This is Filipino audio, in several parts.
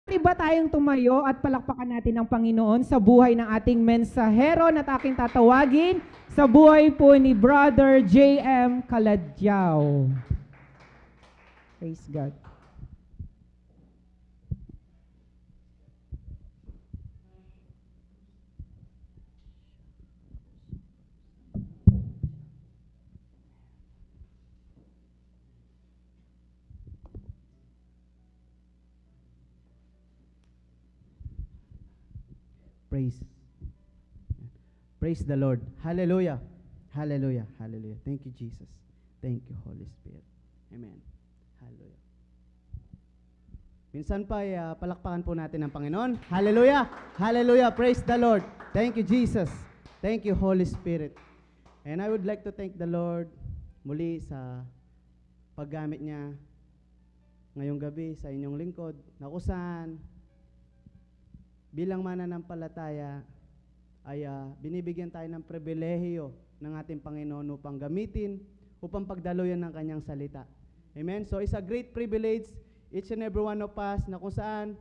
Pwede ba tayong tumayo at palakpakan natin ang Panginoon sa buhay ng ating mensahero na aking tatawagin sa buhay po ni Brother J.M. Kaladyaw. Praise God. Praise the Lord. Hallelujah. Hallelujah. Hallelujah. Thank you, Jesus. Thank you, Holy Spirit. Amen. Hallelujah. Minsan pa, palakpakan po natin ang Panginoon. Hallelujah. Hallelujah. Praise the Lord. Thank you, Jesus. Thank you, Holy Spirit. And I would like to thank the Lord muli sa paggamit niya ngayong gabi sa inyong lingkod na kung saan bilang mananampalataya ay binibigyan tayo ng pribilehiyo ng ating Panginoon upang gamitin, upang pagdaluyan ng kanyang salita. Amen? So it's a great privilege, each and every one of us, na kung saan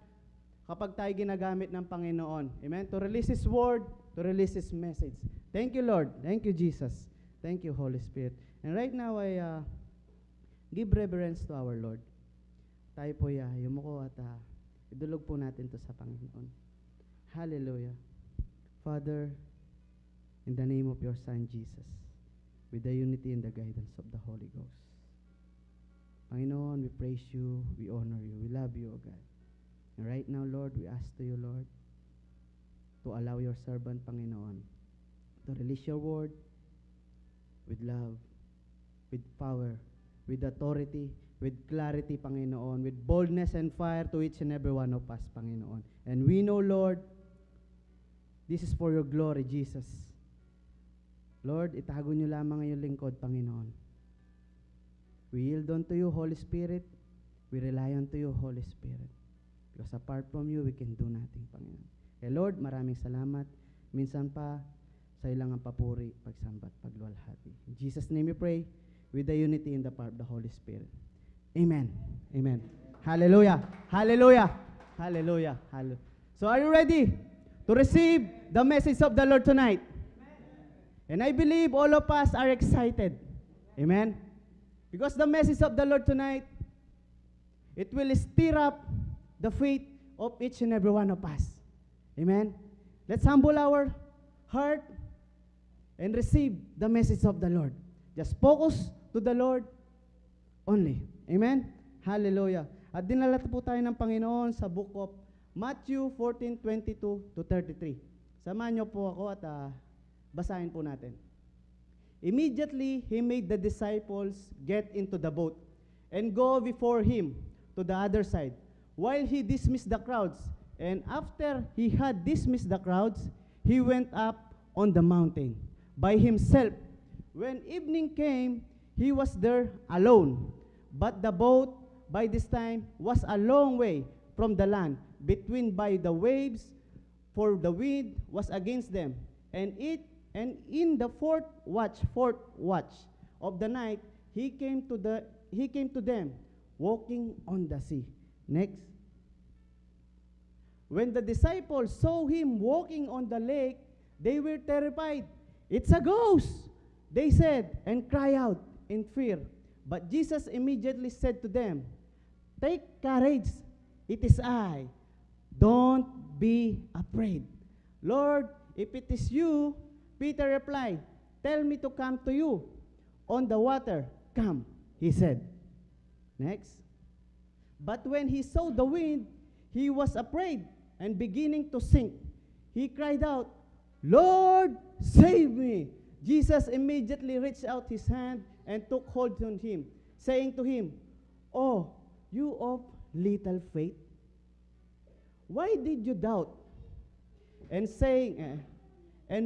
kapag tayo ginagamit ng Panginoon. Amen? To release His word, to release His message. Thank you, Lord. Thank you, Jesus. Thank you, Holy Spirit. And right now, I give reverence to our Lord. Tayo po yumuko at idulog po natin to sa Panginoon. Hallelujah. Father, in the name of your Son, Jesus, with the unity and the guidance of the Holy Ghost. Panginoon, we praise you, we honor you, we love you, O God. And right now, Lord, we ask to you, Lord, to allow your servant, Panginoon, to release your word with love, with power, with authority, with clarity, Panginoon, with boldness and fire to each and every one of us, Panginoon. And we know, Lord, this is for your glory, Jesus. Lord, itago niyo lamang ang iyong lingkod, Panginoon. We yield unto you, Holy Spirit. We rely unto you, Holy Spirit. Because apart from you, we can do nothing, Panginoon. Eh Lord, maraming salamat. Minsan pa, sa ilang ang papuri, pagsambat, pagluwalhati. In Jesus' name we pray, with the unity in the power of the Holy Spirit. Amen. Amen. Hallelujah. Hallelujah. Hallelujah. Hallelujah. So are you ready to receive the message of the Lord tonight? And I believe all of us are excited. Amen? Because the message of the Lord tonight, it will stir up the faith of each and every one of us. Amen? Let's humble our heart and receive the message of the Lord. Just focus to the Lord only. Amen? Hallelujah. At dinala po tayo ng Panginoon sa book of Matthew 14:22 to 33. Samahan niyo po ako at basahin po natin. Immediately, he made the disciples get into the boat and go before him to the other side, while he dismissed the crowds. And after he had dismissed the crowds, he went up on the mountain by himself. When evening came, he was there alone. But the boat by this time was a long way from the land, between by the waves, for the wind was against them. And in the fourth watch of the night, he came to them, walking on the sea. Next. When the disciples saw him walking on the lake, they were terrified. "It's a ghost," they said, and cried out in fear. But Jesus immediately said to them, "Take courage, it is I. Don't be afraid." "Lord, if it is you," Peter replied, "tell me to come to you on the water." "Come," he said. Next. But when he saw the wind, he was afraid and beginning to sink. He cried out, "Lord, save me." Jesus immediately reached out his hand and took hold on him, saying to him, "Oh, you of little faith, why did you doubt?" And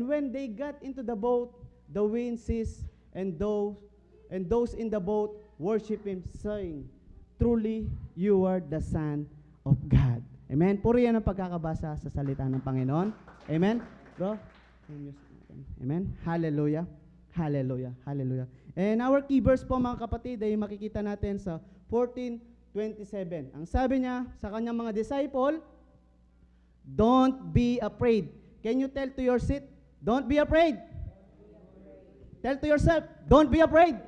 when they got into the boat, the wind ceased, and those in the boat worshiped him, saying, "Truly, you are the Son of God." Amen. Puro yan ang pagkakabasa sa salita ng Panginoon. Amen. Bro, amen. Hallelujah. Hallelujah. Hallelujah. And our key verse po mga kapatid ay makikita natin sa 14 27. Ang sabi niya sa kanyang mga disciple, don't be afraid. Can you tell to your seat, don't be afraid? Tell to yourself, don't be afraid.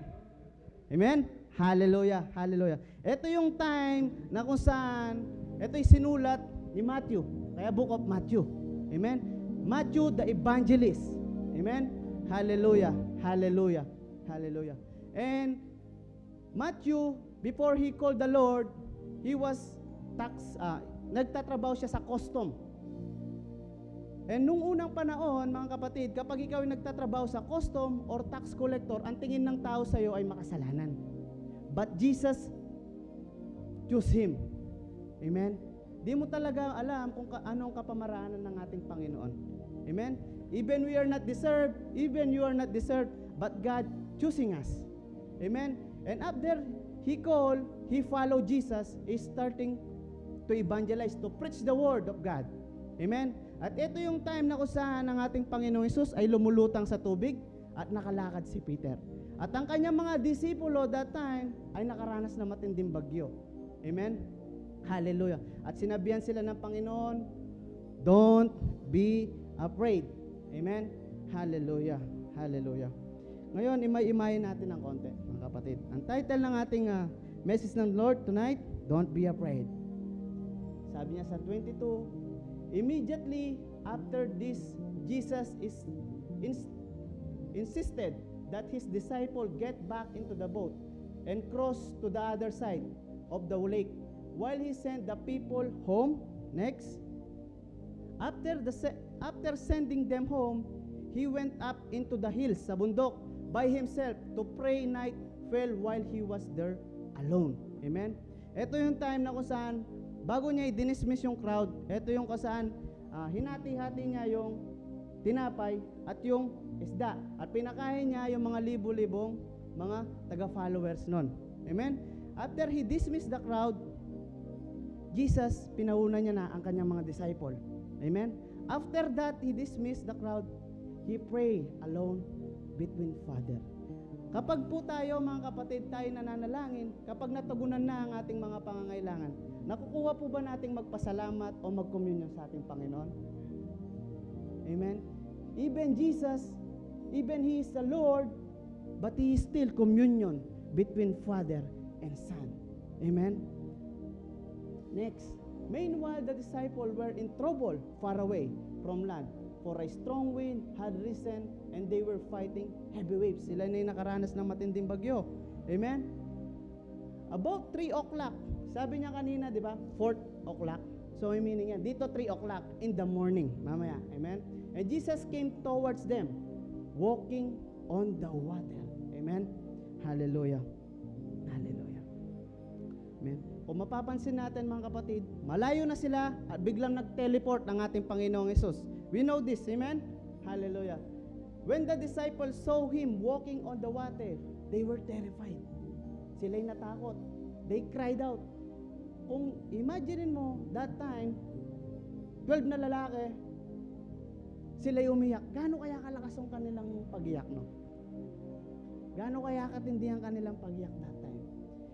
Amen? Hallelujah, hallelujah. Ito yung time na kung saan, ito yung sinulat ni Matthew. Kaya book of Matthew. Amen? Matthew the evangelist. Amen? Hallelujah, hallelujah, hallelujah. And Matthew, before he called the Lord, he was nagtatrabaho siya sa custom. And nung unang panahon, mga kapatid, kapag ikaw ay nagtatrabaho sa custom or tax collector, ang tingin ng tao sa iyo ay makasalanan. But Jesus chose him. Amen? Di mo talaga alam kung anong kapamaraanan ng ating Panginoon. Amen? Even we are not deserved, even you are not deserved, but God choosing us. Amen? And after he followed Jesus, is starting to evangelize, to preach the word of God. Amen? At ito yung time na kung saan ang ating Panginoong Hesus ay lumulutang sa tubig at nakalakad si Peter. At ang kanyang mga disipulo that time ay nakaranas na matinding bagyo. Amen? Hallelujah. At sinabihan sila ng Panginoon, don't be afraid. Amen? Hallelujah. Hallelujah. Ngayon, imay-imayin natin ng konti, mga kapatid. Ang title ng ating message ng Lord tonight, don't be afraid. Sabi niya sa 22, immediately after this, Jesus insisted that his disciple get back into the boat and cross to the other side of the lake while he sent the people home. Next. After sending them home, he went up into the hills, sa bundok, by himself to pray. Night fell while he was there alone. Amen? Ito yung time na kung saan bago niya i-dismiss yung crowd, ito yung kung saan hinati-hati niya yung tinapay at yung isda. At pinakain niya yung mga libo-libong mga taga-followers nun. Amen? After he dismissed the crowd, Jesus, pinauna niya na ang kanyang mga disciple. Amen? After that, he dismissed the crowd. He prayed alone between Father. Kapag po tayo, mga kapatid, tayo nananalangin, kapag natugunan na ang ating mga pangangailangan, nakukuha po ba nating magpasalamat o mag-communion sa ating Panginoon? Amen? Even Jesus, even He is the Lord, but He is still communion between Father and Son. Amen? Next. Meanwhile, the disciples were in trouble far away from land, for a strong wind had risen and they were fighting heavy waves. Sila na yung nakaranas ng matinding bagyo. Amen? About 3 o'clock, sabi niya kanina, di ba? 4 o'clock. So, may meaning yan. Dito 3 o'clock in the morning. Mamaya. Amen? And Jesus came towards them, walking on the water. Amen? Hallelujah. Hallelujah. Amen? Kung mapapansin natin, mga kapatid, malayo na sila at biglang nag-teleport ang ating Panginoong Hesus. We know this. Amen? Hallelujah. When the disciples saw Him walking on the water, they were terrified. Sila'y natakot. They cried out. Kung imagine mo, that time, 12 na lalaki, sila'y umiyak. Gaano kaya kalakas ang kanilang pag-iyak, no? Gaano kaya katindi ang kanilang pag-iyak that time?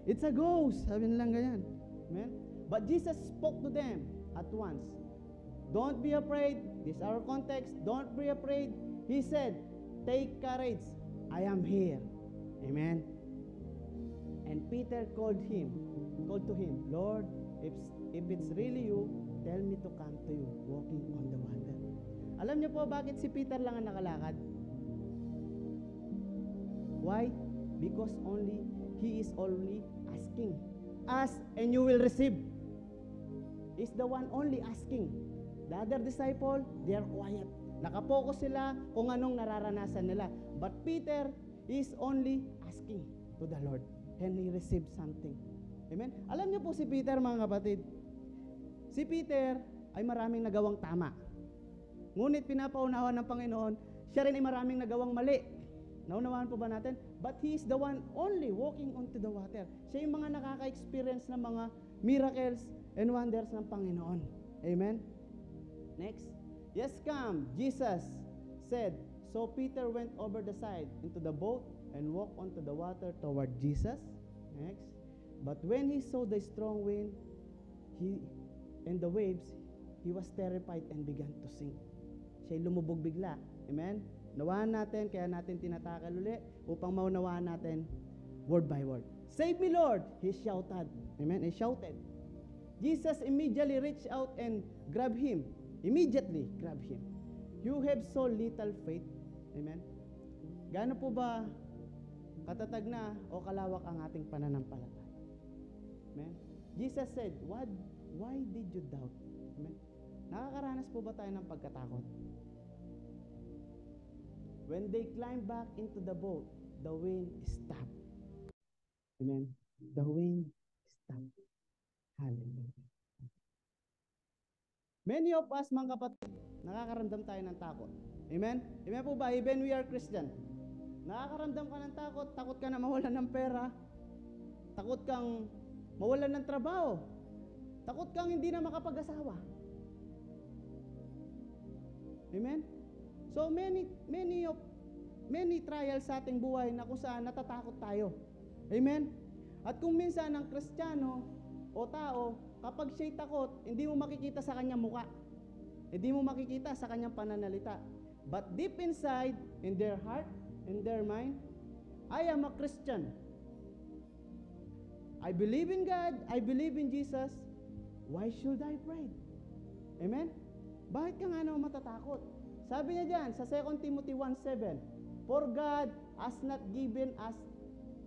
It's a ghost. Sabi nilang ganyan. Amen? But Jesus spoke to them at once. Don't be afraid. This is our context. Don't be afraid. He said, take courage. I am here. Amen? And Peter called to him, Lord, if it's really you, tell me to come to you, walking on the water. Alam niyo po bakit si Peter lang ang nakalakad? Why? Because he is only asking. Ask and you will receive. He's the one only asking. The other disciple, they are quiet. Nakapokus sila kung anong nararanasan nila. But Peter is only asking to the Lord. And he received something. Amen? Alam niyo po si Peter, mga kapatid, si Peter ay maraming nagawang tama. Ngunit pinapaunawan ng Panginoon, siya rin ay maraming nagawang mali. Naunawaan po ba natin? But he is the one only walking onto the water. Siya yung mga nakaka-experience ng mga miracles and wonders ng Panginoon. Amen? Next. Yes, come, Jesus said. So Peter went over the side into the boat and walked onto the water toward Jesus. Next. But when he saw the strong wind and the waves, he was terrified and began to sink. Siya'y lumubog bigla. Amen? Nawaan natin, kaya natin tinatakal uli upang maunawaan natin word by word. Save me, Lord! He shouted. Amen? He shouted. Jesus immediately reached out and grabbed him. Immediately grabbed him. You have so little faith. Amen? Gaano po ba katatag na o kalawak ang ating pananampalataya? Amen? Jesus said, why did you doubt? Amen? Nakakaranas po ba tayo ng pagkatakot? When they climbed back into the boat, the wind stopped. Amen? The wind stopped. Hallelujah. Many of us, mga kapatid, nakakaramdam tayo ng takot. Amen? Amen po ba? Even we are Christian. Nakakaramdam ka ng takot. Takot ka na mawalan ng pera. Takot kang mawalan ng trabaho. Takot kang hindi na makapag-asawa. Amen? So many trials sa ating buhay na kung saan natatakot tayo. Amen? At kung minsan ang Kristiyano o tao, kapag siya'y takot, hindi mo makikita sa kanyang muka. Hindi mo makikita sa kanyang pananalita. But deep inside, in their heart, in their mind, I am a Christian. I believe in God. I believe in Jesus. Why should I pray? Amen? Bakit ka nga naman matatakot? Sabi niya dyan sa 2 Timothy 1:7, For God has not given us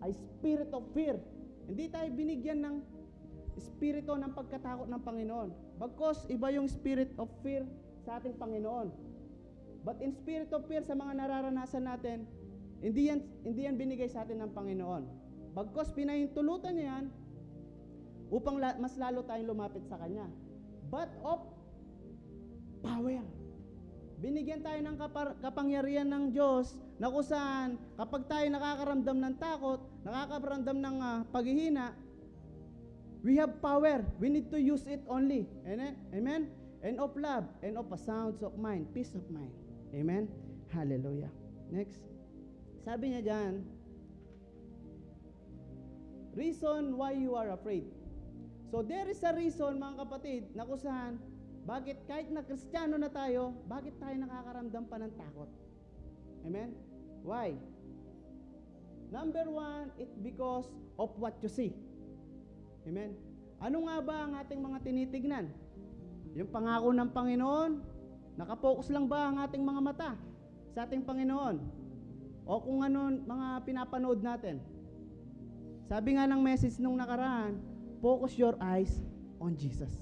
a spirit of fear. Hindi tayo binigyan ng espiritu ng pagkatakot ng Panginoon. Bagkus, iba yung spirit of fear sa ating Panginoon. But in spirit of fear sa mga nararanasan natin, hindi yan binigay sa atin ng Panginoon. Bagkus, pinahintulutan niya yan upang mas lalo tayong lumapit sa Kanya. But of power. Binigyan tayo ng kapangyarihan ng Diyos na kung saan kapag tayo nakakaramdam ng takot, nakakaramdam ng paghihina, we have power. We need to use it only. Amen? Amen? And of love, and of a sound of mind, peace of mind. Amen? Hallelujah. Next. Sabi niya dyan, reason why you are afraid. So there is a reason, mga kapatid, na kung saan, bakit kahit na Kristiyano na tayo, bakit tayo nakakaramdam pa ng takot? Amen? Why? Number one, it's because of what you see. Amen? Ano nga ba ang ating mga tinitignan? Yung pangako ng Panginoon? Nakapokus lang ba ang ating mga mata sa ating Panginoon? O kung ano mga pinapanood natin? Sabi nga ng message nung nakaraan, focus your eyes on Jesus.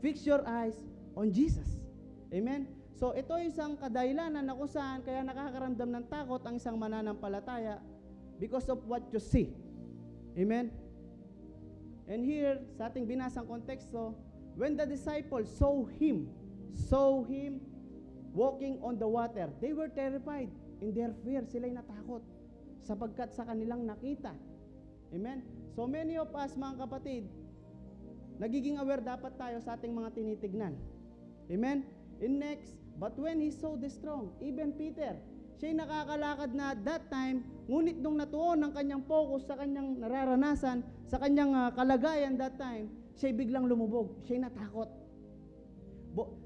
Fix your eyes on Jesus. Amen? So ito yung isang kadahilanan na kung saan kaya nakakaramdam ng takot ang isang mananampalataya because of what you see. Amen? And here, sa ating binasang konteksto, when the disciples saw him walking on the water, they were terrified. In their fear, sila'y natakot sapagkat sa kanilang nakita. Amen? So many of us, mga kapatid, nagiging aware dapat tayo sa ating mga tinitignan. Amen? In next, but when he saw the strong, even Peter, siya'y nakakalakad na at that time, ngunit nung natuon ang kanyang focus sa kanyang nararanasan, sa kanyang kalagayan that time, siya'y biglang lumubog, siya'y natakot.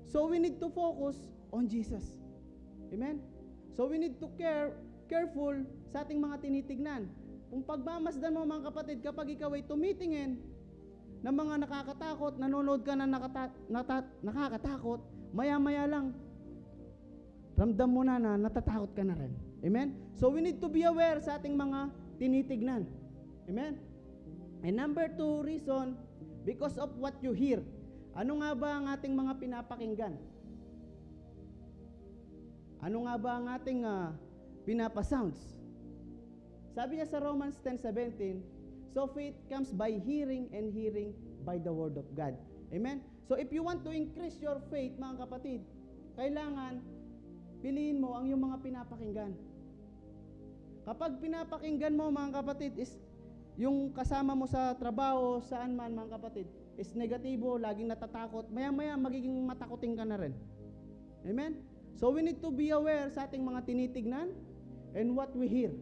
So we need to focus on Jesus. Amen? So we need to careful sa ating mga tinitignan. Kung pagmamasdan mo, mga kapatid, kapag ikaw ay tumitingin ng mga nakakatakot, nanonood ka na nakakatakot, maya-maya lang, ramdam mo na natatakot ka na rin. Amen? So we need to be aware sa ating mga tinitignan. Amen? And number 2 reason, because of what you hear. Ano nga ba ang ating mga pinapakinggan? Ano nga ba ang ating pinapasounds? Sabi niya sa Romans 10:17, so faith comes by hearing and hearing by the word of God. Amen? So if you want to increase your faith, mga kapatid, kailangan piliin mo ang iyong mga pinapakinggan. Kapag pinapakinggan mo, mga kapatid, is yung kasama mo sa trabaho, saan man, mga kapatid, is negatibo, laging natatakot, maya-maya magiging matakoting ka na rin. Amen? So we need to be aware sa ating mga tinitignan and what we hear.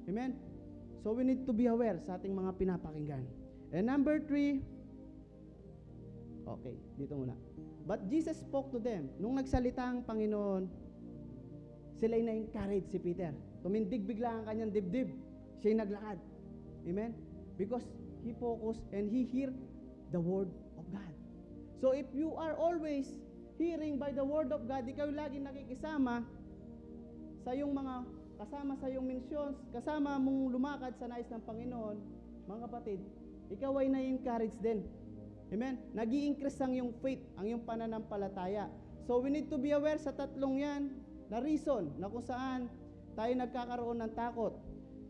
Amen? So we need to be aware sa ating mga pinapakinggan. And number 3, okay, dito muna. But Jesus spoke to them. Nung nagsalita ang Panginoon, sila'y na-encourage si Peter. Tumindig bigla ang kanyang dibdib. Siya'y naglakad. Amen? Because he focused and he heard the word of God. So if you are always hearing by the word of God, ikaw lagi nakikisama sa iyong mga kasama sa iyong missions, kasama mong lumakad sa nais ng Panginoon, mga kapatid, ikaw ay na-encourage din. Amen? Nag-i-increase ang iyong faith, ang iyong pananampalataya. So we need to be aware sa tatlong yan na reason na kung saan tayo nagkakaroon ng takot.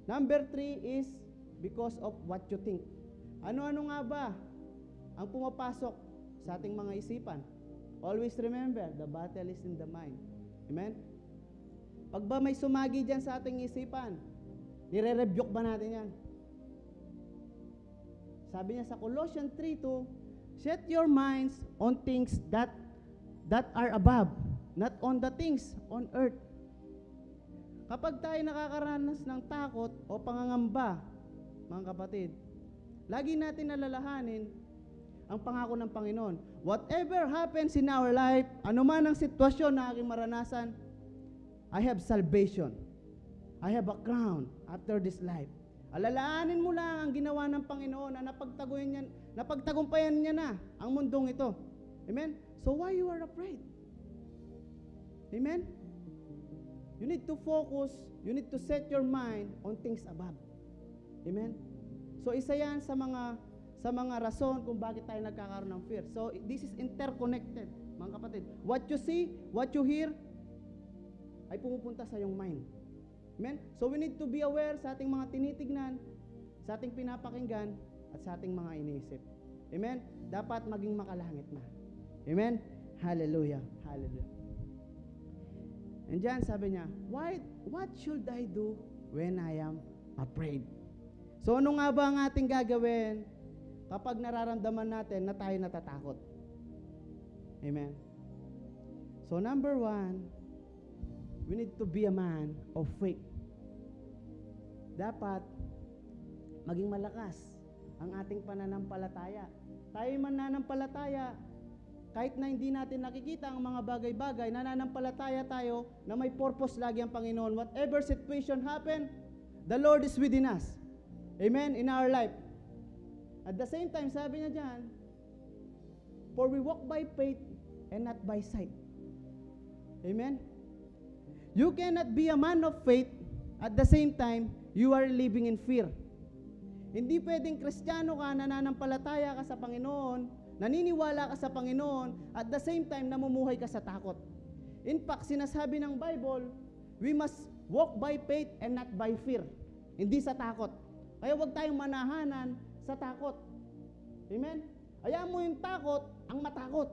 Number 3 is because of what you think. Ano-ano nga ba ang pumapasok sa ating mga isipan? Always remember, the battle is in the mind. Amen? Pag ba may sumagi dyan sa ating isipan, nire-rebuke ba natin yan? Sabi niya sa Colossians 3:2, set your minds on things that are above, not on the things on earth. Kapag tayo nakakaranas ng takot o pangangamba, mga kapatid, lagi natin nalalahanin ang pangako ng Panginoon. Whatever happens in our life, anuman ang sitwasyon na aking maranasan, I have salvation. I have a crown after this life. Alalaanin mo lang ang ginawa ng Panginoon na napagtagumpayan niya na ang mundong ito. Amen? So why you are afraid? Amen? You need to focus, you need to set your mind on things above. Amen? So isa yan sa mga rason kung bakit tayo nagkakaroon ng fear. So this is interconnected, mga kapatid. What you see, what you hear, ay pumupunta sa iyong mind. Amen? So we need to be aware sa ating mga tinitignan, sa ating pinapakinggan, at sa ating mga iniisip. Amen? Dapat maging makalangit na. Amen? Hallelujah. Hallelujah. And dyan sabi niya, what should I do when I am afraid? So ano nga ba ang ating gagawin kapag nararamdaman natin na tayo natatakot? Amen? So number 1, we need to be a man of faith. Dapat maging malakas ang ating pananampalataya. Tayo mananampalataya, kahit na hindi natin nakikita ang mga bagay-bagay, nananampalataya tayo na may purpose lagi ang Panginoon. Whatever situation happen, the Lord is within us. Amen? In our life. At the same time, sabi niya dyan, for we walk by faith and not by sight. Amen? You cannot be a man of faith at the same time you are living in fear. Hindi pwedeng Kristiyano ka, nananampalataya ka sa Panginoon, naniniwala ka sa Panginoon, at the same time namumuhay ka sa takot. In fact, sinasabi ng Bible, we must walk by faith and not by fear. Hindi sa takot. Kaya huwag tayong manahanan sa takot. Amen? Hayaan mo yung takot ang matakot.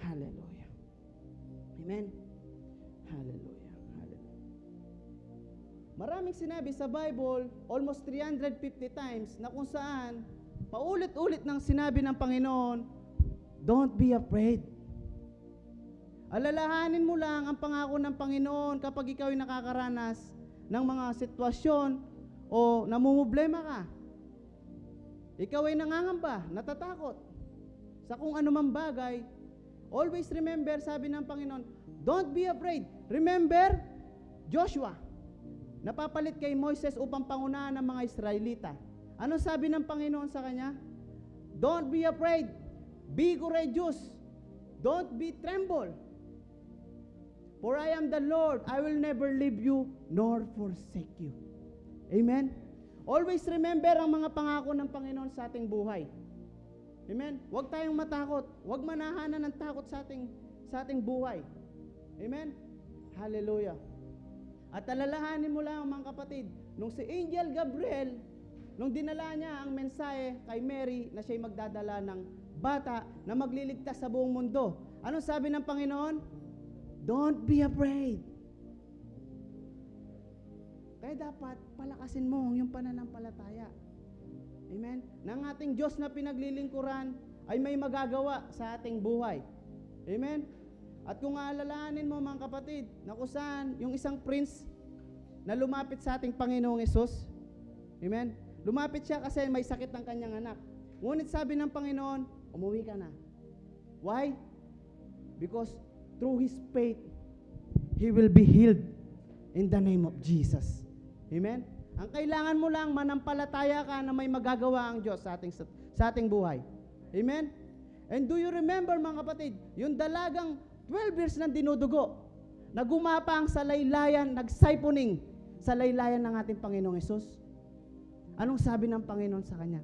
Hallelujah. Amen? Hallelujah. Hallelujah. Maraming sinabi sa Bible, almost 350 times, na kung saan, paulit-ulit ng sinabi ng Panginoon, don't be afraid. Alalahanin mo lang ang pangako ng Panginoon kapag ikaw ay nakakaranas ng mga sitwasyon o namumblema ka. Ikaw ay nangangamba, natatakot sa kung anumang bagay. Always remember, sabi ng Panginoon, don't be afraid. Remember, Joshua, napapalit kay Moises upang pangunahan ng mga Israelita. Ano sabi ng Panginoon sa kanya? Don't be afraid. Be courageous. Don't be tremble. For I am the Lord. I will never leave you nor forsake you. Amen? Always remember ang mga pangako ng Panginoon sa ating buhay. Amen? Huwag tayong matakot. Huwag manahanan ng takot sa ating buhay. Amen? Hallelujah. At alalahanin mo lang, mga kapatid, nung si Angel Gabriel, nung dinala niya ang mensahe kay Mary na siya'y magdadala ng bata na magliligtas sa buong mundo. Anong sabi ng Panginoon? Don't be afraid. Kaya dapat palakasin mo yung pananampalataya. Amen? Nang ating Diyos na pinaglilingkuran ay may magagawa sa ating buhay. Amen? At kung aalalahanin mo, mga kapatid, na kung saan yung isang prince na lumapit sa ating Panginoong Hesus, amen? Lumapit siya kasi may sakit ng kanyang anak. Ngunit sabi ng Panginoon, umuwi ka na. Why? Because through his faith, he will be healed in the name of Jesus. Amen? Ang kailangan mo lang, manampalataya ka na may magagawa ang Diyos sa ating buhay. Amen? And do you remember, mga kapatid, yung dalagang 12 years na dinudugo, na gumapang sa laylayan, nag-siphoning sa laylayan ng ating Panginoong Hesus? Anong sabi ng Panginoon sa kanya?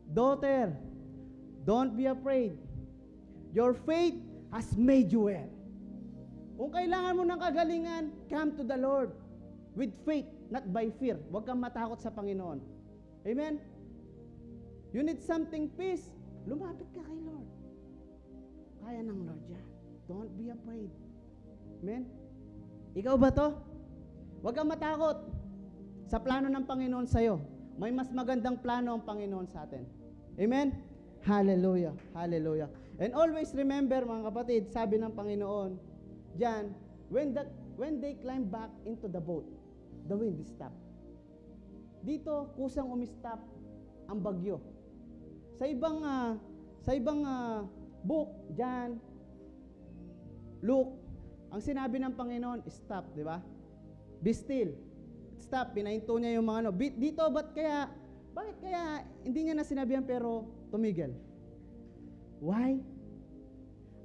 Daughter, don't be afraid. Your faith has made you well. Kung kailangan mo ng kagalingan, come to the Lord with faith, not by fear. Huwag kang matakot sa Panginoon. Amen? You need something peace, lumapit ka kay Lord. Kaya ng Lord yan. Don't be afraid. Amen? Ikaw ba to? Huwag kang matakot sa plano ng Panginoon sa'yo. May mas magandang plano ang Panginoon sa atin. Amen? Hallelujah. Hallelujah. And always remember, mga kapatid, sabi ng Panginoon, diyan, when they climb back into the boat, the wind stopped. Dito, kusang umistop ang bagyo. Sa ibang book, diyan, Luke, ang sinabi ng Panginoon, stop, di ba? Be still. Stop, pinahinto niya yung mga ano. Dito, bakit kaya hindi niya na sinabihan pero tumigil? Why?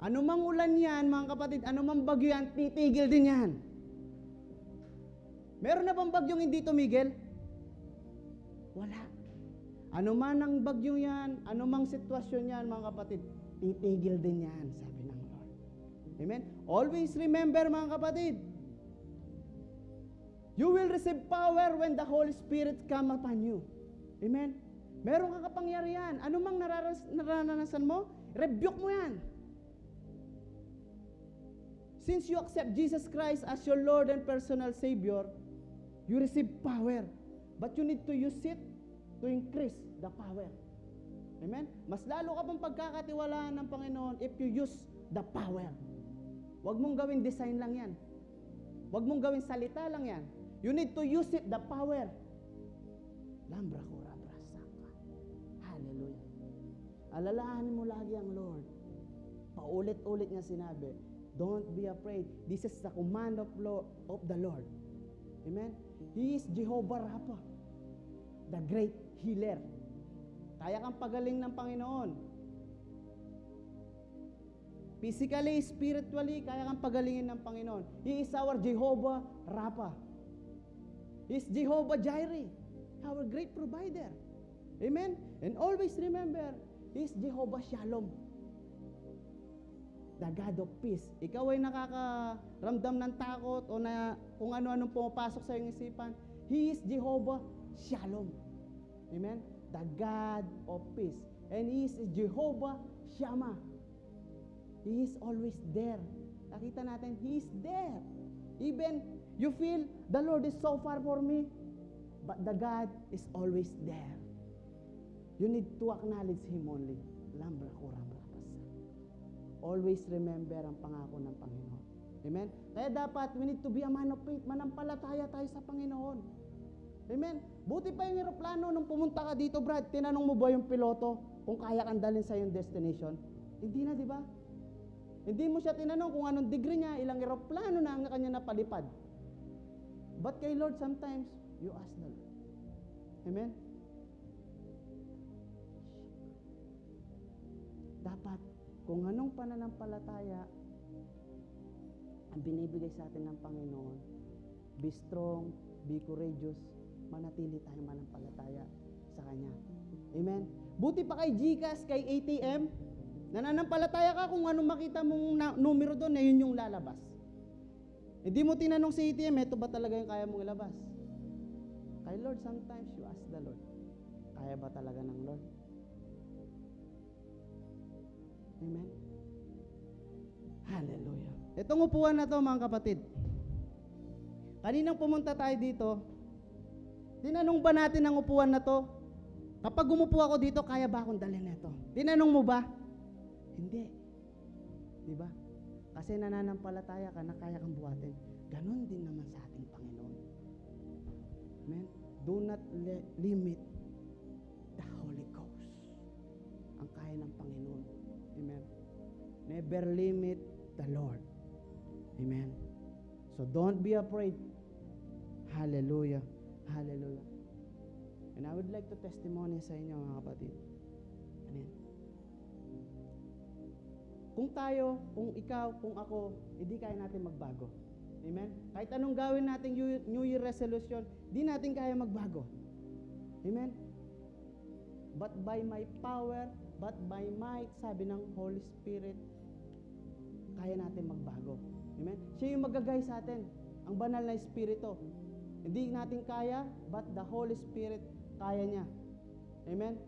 Anumang ulan yan, mga kapatid, anumang bagyo yan, titigil din yan. Meron na bang bagyong hindi tumigil? Wala. Anuman ang bagyong yan, anumang sitwasyon yan, mga kapatid, titigil din yan, sabi ng Lord. Amen? Always remember, mga kapatid, you will receive power when the Holy Spirit come upon you. Amen? Meron kang kapangyarihan. Anumang naranasan mo, rebuke mo yan. Since you accept Jesus Christ as your Lord and personal Savior, you receive power. But you need to use it to increase the power. Amen? Mas lalo ka pang pagkakatiwalaan ng Panginoon if you use the power. Huwag mong gawing design lang yan. Huwag mong gawing salita lang yan. You need to use it, the power. Lambra kura brasaka. Hallelujah. Alalahanin mo lagi ang Lord. Paulit-ulit niya sinabi, don't be afraid. This is the command of the Lord. Amen? He is Jehovah Rapha, the great healer. Kaya kang pagaling ng Panginoon. Physically, spiritually, kaya kang pagalingin ng Panginoon. He is our Jehovah Rapha. He is Jehovah Jireh, our great provider. Amen? And always remember, He is Jehovah Shalom, the God of peace. Ikaw ay nakakaramdam ng takot o na kung ano-anong pumapasok sa iyong isipan, He is Jehovah Shalom. Amen? The God of peace. And He is Jehovah Shammah. He is always there. Nakita natin, He is there. Even you feel, the Lord is so far for me, but the God is always there. You need to acknowledge Him only. Lambra kurambra pasa. Always remember ang pangako ng Panginoon. Amen? Kaya dapat, we need to be a man of faith. Manampalataya tayo sa Panginoon. Amen? Buti pa yung aeroplano nung pumunta ka dito, Brad, tinanong mo ba yung piloto kung kaya kang dalhin sa yung destination? Hindi na, di ba? Hindi mo siya tinanong kung anong degree niya, ilang aeroplano na ang kanya napalipad. But kay Lord, sometimes, you ask the Lord. Amen? Dapat, kung anong pananampalataya ang binibigay sa atin ng Panginoon, be strong, be courageous, manatili tayong manampalataya sa Kanya. Amen? Buti pa kay GCash, kay ATM, nananampalataya ka kung anong makita mong numero doon, na yun yung lalabas. Hindi mo tinanong sa ATM, ito ba talaga yung kaya mong ilabas? Kay Lord, sometimes you ask the Lord, kaya ba talaga ng Lord? Amen? Hallelujah. Itong upuan na to, mga kapatid, kaninang pumunta tayo dito, tinanong ba natin ang upuan na to? Kapag umupo ako dito, kaya ba akong dalhin ito? Tinanong mo ba? Hindi. Di ba? Kasi nananampalataya ka na kaya kang buhatin. Ganon din naman sa ating Panginoon. Amen? Do not limit the Holy Ghost. Ang kaya ng Panginoon. Amen. Never limit the Lord. Amen. So don't be afraid. Hallelujah. Hallelujah. And I would like to testimony sa inyo, mga kapatid. Amen. Kung tayo, kung ikaw, kung ako, hindi kaya natin magbago. Amen? Kahit anong gawin natin New Year resolution, di natin kaya magbago. Amen? But by my power, but by might, sabi ng Holy Spirit, kaya natin magbago. Amen? Siya yung magagay sa atin. Ang banal na Espiritu. Hindi natin kaya, but the Holy Spirit, kaya niya. Amen?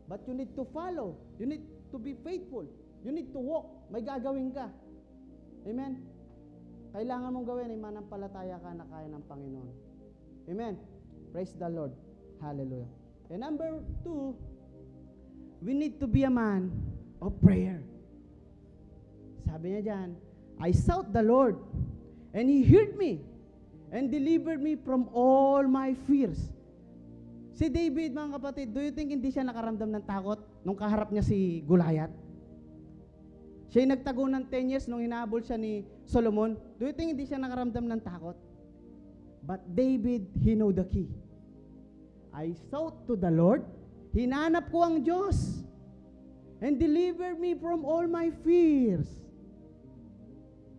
But you need to follow. You need to be faithful. You need to walk. May gagawin ka. Amen? Kailangan mong gawin ay manampalataya ka na kaya ng Panginoon. Amen? Praise the Lord. Hallelujah. And number 2, we need to be a man of prayer. Sabi niya dyan, I sought the Lord, and He heard me, and delivered me from all my fears. Si David, mga kapatid, do you think hindi siya nakaramdam ng takot nung kaharap niya si Goliath? Siya yung nagtago ng 10 years nung hinahabol siya ni Solomon. Do you think hindi siya nakaramdam ng takot? But David, he know the key. I sought to the Lord. Hinanap ko ang Diyos. And delivered me from all my fears.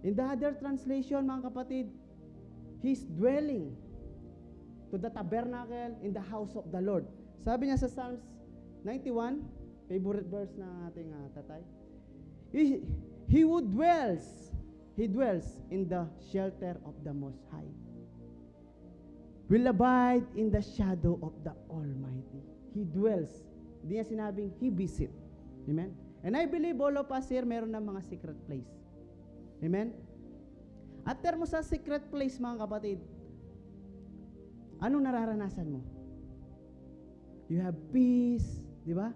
In the other translation, mga kapatid, He's dwelling to the tabernacle in the house of the Lord. Sabi niya sa Psalms 91, favorite verse ng ating tatay, He dwells in the shelter of the Most High. Will abide in the shadow of the Almighty. He dwells. Hindi niya sinabing He visit. Amen? And I believe all of us here meron ng mga secret place. Amen? After mo sa secret place, mga kapatid, anong nararanasan mo? You have peace, di ba?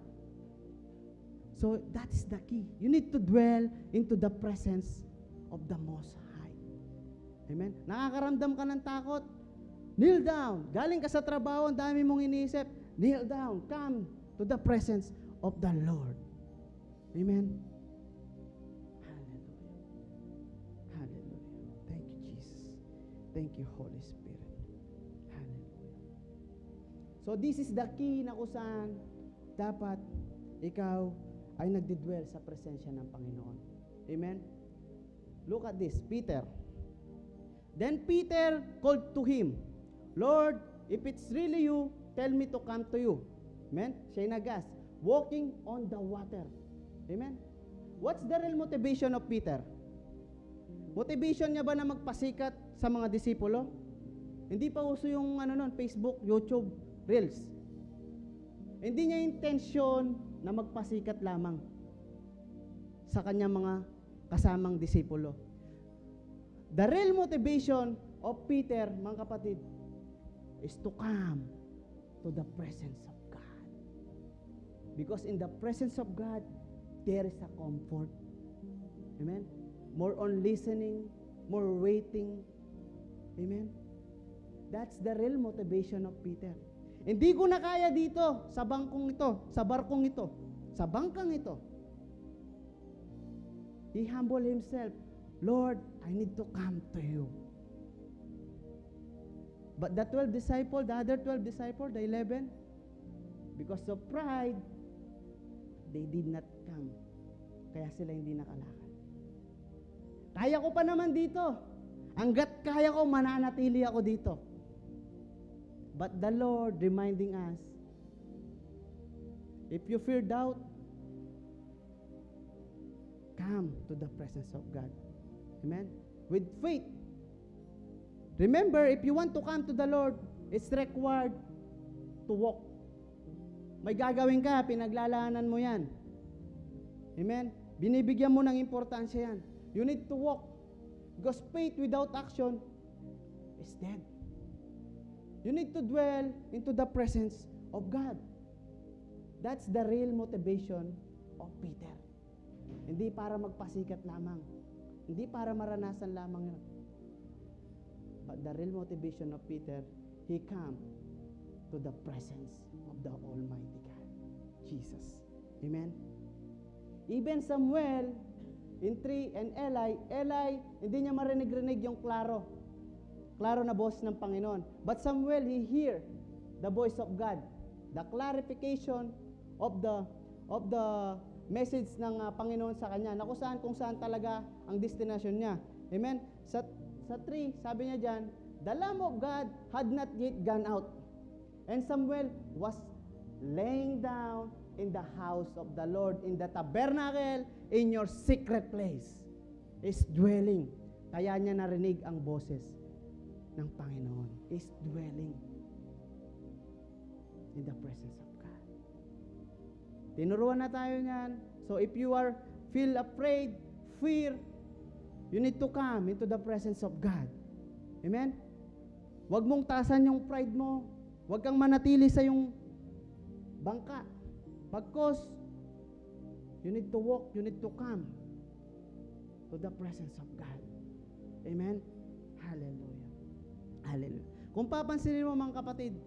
So, that is the key. You need to dwell into the presence of the Most High. Amen? Nakakaramdam ka ng takot? Kneel down. Galing ka sa trabaho, ang dami mong iniisip. Kneel down. Come to the presence of the Lord. Amen? Hallelujah. Hallelujah. Thank you, Jesus. Thank you, Holy Spirit. Hallelujah. So, this is the key na kung saan dapat ikaw ay nagdidwell sa presensya ng Panginoon. Amen? Look at this, Peter. Then Peter called to him, Lord, if it's really you, tell me to come to you. Amen? Siya nag-ask, walking on the water. Amen? What's the real motivation of Peter? Motivation niya ba na magpasikat sa mga disipulo? Hindi pa uso yung Facebook, YouTube, Reels. Hindi niya intensyon na magpasikat lamang sa kanyang mga kasamang disipulo. The real motivation of Peter, mga kapatid, is to come to the presence of God. Because in the presence of God, there is a comfort. Amen? More on listening, more waiting. Amen? That's the real motivation of Peter. Hindi ko na kaya dito, sa bangkong ito, sa barkong ito, sa bangkang ito. He humbled himself. Lord, I need to come to you. But the 12 disciples, the other 12 disciples, the 11, because of pride, they did not come. Kaya sila hindi nakalakad. Kaya ko pa naman dito. Hanggat kaya ko, mananatili ako dito. But the Lord reminding us, if you fear doubt, come to the presence of God. Amen? With faith. Remember, if you want to come to the Lord, it's required to walk. May gagawin ka, pinaglalaanan mo yan. Amen? Binibigyan mo ng importansya yan. You need to walk. Because faith without action is dead. You need to dwell into the presence of God. That's the real motivation of Peter. Hindi para magpasikat lamang. Hindi para maranasan lamang yun. But the real motivation of Peter, he came to the presence of the Almighty God, Jesus. Amen? Even Samuel, in 3, and Eli, hindi niya marinig-rinig yung klaro na boss ng Panginoon. But Samuel, he hear the voice of God, the clarification of the message ng Panginoon sa kanya, na kung saan talaga ang destination niya. Amen? Sa 3, sabi niya dyan, the Lamb of God had not yet gone out, and Samuel was laying down in the house of the Lord, in the tabernacle, in your secret place, is dwelling. Kaya niya narinig ang boses ng Panginoon. Is dwelling in the presence of God. Tinuruan na tayo niyan. So if you feel afraid, fear, you need to come into the presence of God. Amen? Huwag mong taasan yung pride mo. Huwag kang manatili sa yung bangka. Pagkos, you need to walk, you need to come to the presence of God. Amen? Hallelujah. Hallelujah. Kung papansinin mo mga kapatid,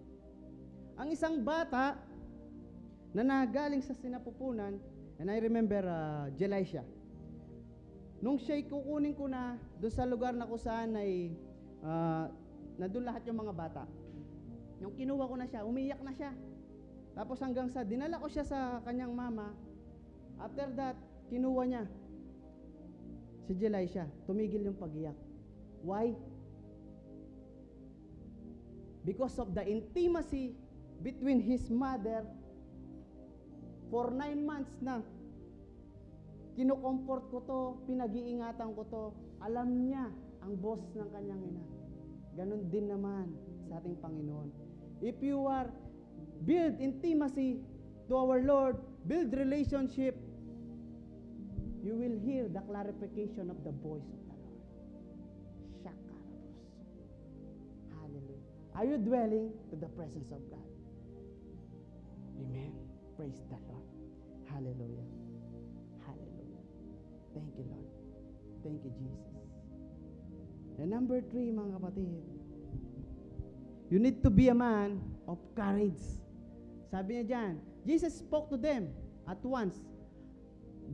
ang isang bata na nagaling sa sinapupunan, and I remember Jelisha, nung siya'y kukunin ko na doon sa lugar na kung saan ay nandun lahat yung mga bata, nung kinuha ko na siya, umiyak na siya. Tapos hanggang sa dinala ko siya sa kanyang mama, after that, kinuha niya si Jelisha, tumigil yung pag-iyak. Why? Because of the intimacy between his mother. For 9 months na kinukomfort ko to, pinag-iingatan ko to, alam niya ang boss ng kanyang ina. Ganon din naman sa ating Panginoon. If you are build intimacy to our Lord, build relationship, you will hear the clarification of the voice of the Lord. Shakarabos. Hallelujah. Are you dwelling to the presence of God? Amen. Praise the Lord. Hallelujah. Hallelujah. Thank you, Lord. Thank you, Jesus. And number 3, mga kapatid, you need to be a man of courage. Sabi niya dyan, Jesus spoke to them at once.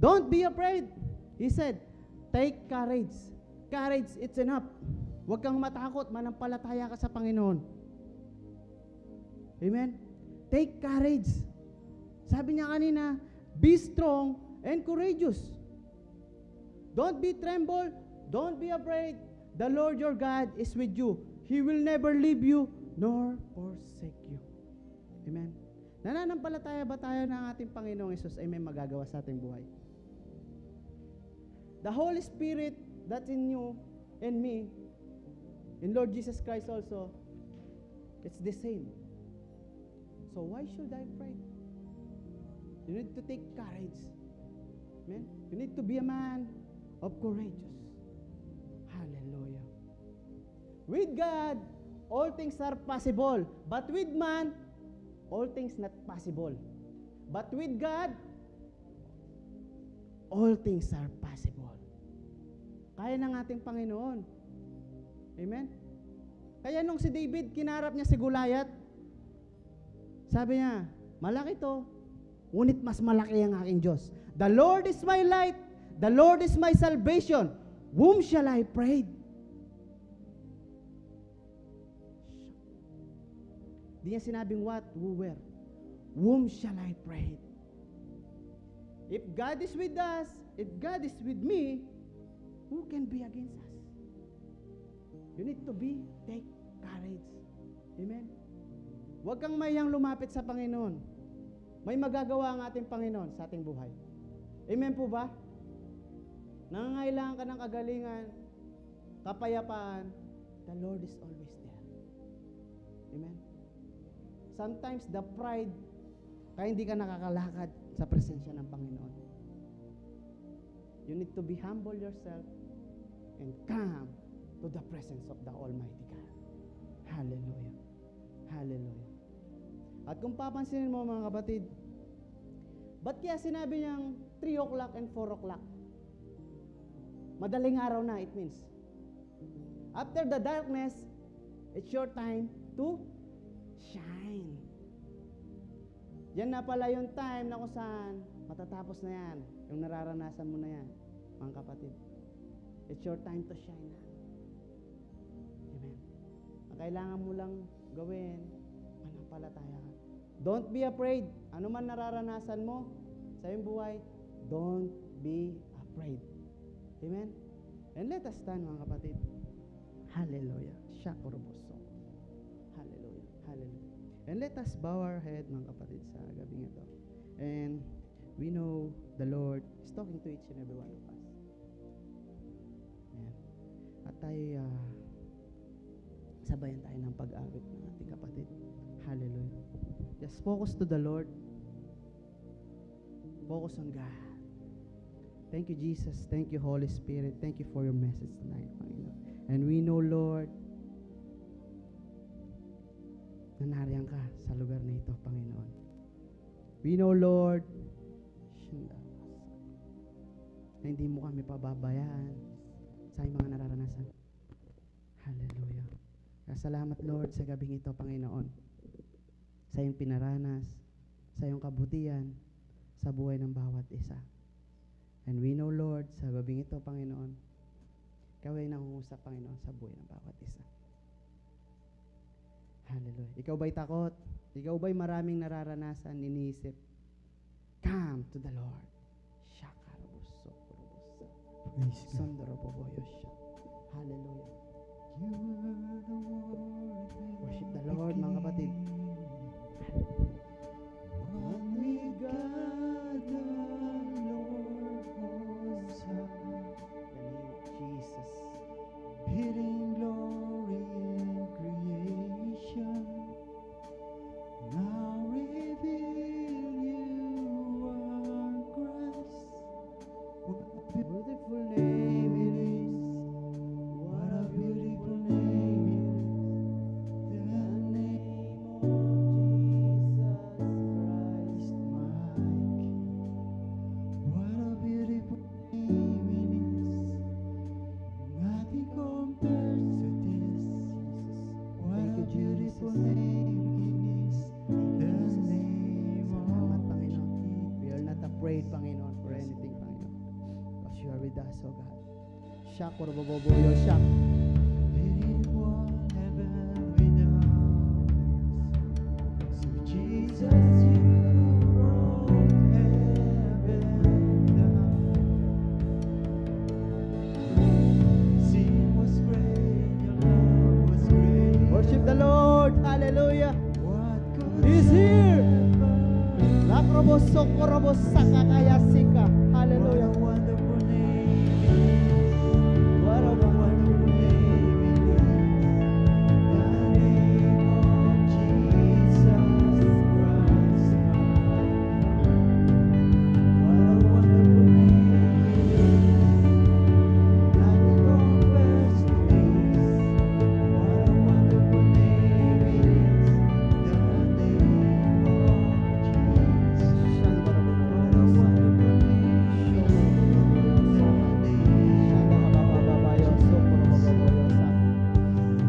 Don't be afraid. He said, take courage. Courage, it's enough. Huwag kang matakot, manampalataya ka sa Panginoon. Amen? Take courage. Sabi niya kanina, be strong and courageous. Don't be tremble, don't be afraid. The Lord your God is with you. He will never leave you nor forsake you. Amen? Nananampalataya ba tayo ng ating Panginoong Hesus ay may magagawa sa ating buhay? The Holy Spirit that's in you and me, in Lord Jesus Christ also, it's the same. So why should I pray? You need to take courage. Amen? You need to be a man of courageous. Hallelujah. With God, all things are possible. But with man, all things not possible. But with God, all things are possible. Kaya ng ating Panginoon. Amen? Kaya nung si David, kinarap niya si Goliath, sabi niya, malaki to, ngunit mas malaki ang aking Diyos. The Lord is my light, the Lord is my salvation. Whom shall I praise? Di niya sinabing what, who, where. Whom shall I praise? If God is with us, if God is with me, who can be against us? You need to take courage. Amen? Huwag kang mayang lumapit sa Panginoon. May magagawa ang ating Panginoon sa ating buhay. Amen po ba? Nangangailangan ka ng kagalingan, kapayapaan, the Lord is always there. Amen? Sometimes the pride, kaya hindi ka nakakalakad sa presensya ng Panginoon. You need to be humble yourself and come to the presence of the Almighty God. Hallelujah. Hallelujah. At kung papansinin mo mga kapatid, ba't kaya sinabi niyang 3 o'clock and 4 o'clock? Madaling araw na, it means. After the darkness, it's your time to shine. Diyan na pala yung time na kung saan matatapos na yan. Yung nararanasan mo na yan, mga kapatid. It's your time to shine na. Amen. Ang kailangan mo lang gawin, manampalataya ka. Don't be afraid. Ano man nararanasan mo sa iyong buhay, don't be afraid. Amen? And let us stand, mga kapatid. Hallelujah. Shakuroboso. Hallelujah. Hallelujah. And let us bow our head, mga kapatid, sa gabing ito. And we know the Lord is talking to each and every one of us. Ayan. At tayo, sabayan tayo ng pag-awit ng ating kapatid. Hallelujah. Just focus to the Lord. Focus on God. Thank you, Jesus. Thank you, Holy Spirit. Thank you for your message tonight, Panginoon. And we know, Lord, na nariyan ka sa lugar na ito, Panginoon. We know, Lord, na hindi mo kami pababayaan sa aming mga nararanasan. Hallelujah. Kaya salamat, Lord, sa gabing ito, Panginoon. Sa iyong pinaranas, sa iyong kabutihan, sa buhay ng bawat isa. And we know, Lord, sa gabing ito, Panginoon, ikaw ay nangungusap, Panginoon, sa buhay ng bawat isa. Hallelujah. Ikaw ba'y takot? Ikaw ba'y maraming nararanasan, iniisip? Come to the Lord. Shakarabuso, kurubusa. Praise God. Sondoroboboyosha. Hallelujah. You are the Lord. Worship the Lord, mga kapatid. One with God, the Lord Most High. The name of Jesus. Hidden glory in creation, now reveal you are Christ. What a Beautiful name it is. what a beautiful name it is. The The name name of Jesus Christ. my King. What a beautiful name it is. Nothing compares to this. What Thank a you, beautiful Jesus. name it is. The Jesus. name Salamat, of Panginoon. Jesus. We are not afraid, Panginoon, for anything, Panginoon. Because you are with us, O God. Shakoroboboyo, shak. Anyone ever without us? So Jesus, you brought heaven down. Sin was great, your love was great. Worship the Lord. Hallelujah. What could He's here. separate? Lakrobosokorobossakakayasika. Hallelujah. What a wonderful name it is. What a Wonderful name it is. The name of Jesus Christ. What a wonderful name it is. Nothing compares to this. What a wonderful name it is. The name of Jesus. What a wonderful name.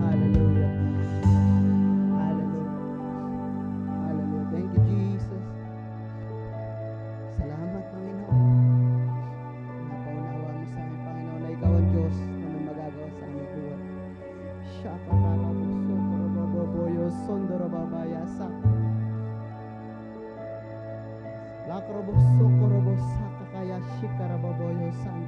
Hallelujah. Hallelujah. Hallelujah. Thank you, Jesus. Salamat, Panginoon. Napaunawa mo sa amin, Panginoon, na ikaw ang Diyos na may magagawa sa aming buhay. Shakakalabuso, koroboboboyo, sondorobabayasa. Lakroboso, korobosaka, kaya shikaraboboyo, sando.